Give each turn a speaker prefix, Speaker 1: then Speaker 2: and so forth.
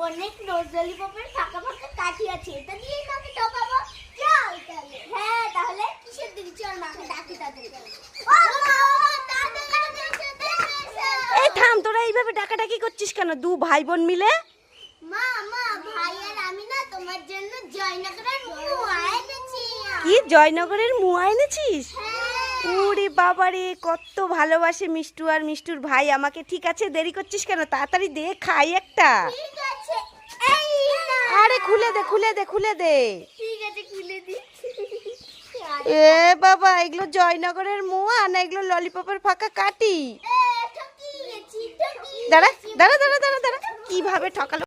Speaker 1: অনেক রোজ ললিপপের ফাঁকা ফাঁকা কাঠি আছে, এটা দিয়ে কাকে ঠকাবো? চল তাহলে। হ্যাঁ তাহলে কিসের দিদি, চল মাকে ডাকি তাড়াতাড়ি।
Speaker 2: এই থাম, তোরা এইভাবে ডাকাডাকি করছিস কেন দু ভাই বোন মিলে?
Speaker 1: মা মা, ভাই আর আমি না তোমার জন্য জয়নগরের মুয়া এনেছি।
Speaker 2: কি জয়নগরের মুয়া এনেছিস?
Speaker 1: হ্যাঁ।
Speaker 2: ওরে বাবারে, কত ভালোবাসে মিষ্টু আর মিষ্টুর ভাই আমাকে। ঠিক আছে, দেরি করছিস কেন, তাড়াতাড়ি দে, খাই একটা।
Speaker 1: ঠিক আছে, এই না।
Speaker 2: আরে খুলে দে খুলে দে খুলে দে।
Speaker 1: ঠিক আছে, খুলে দিচ্ছি।
Speaker 2: এ বাবা, এগুলো জয়নগরের মুয়া না এগুলো ললিপপের ফাঁকা কাটি?
Speaker 1: ঠকিয়েছি, ঠকিয়েছি।
Speaker 2: দাঁড়া দাঁড়া দাঁড়া দাঁড়া দাঁড়া, কিভাবে ঠকালো।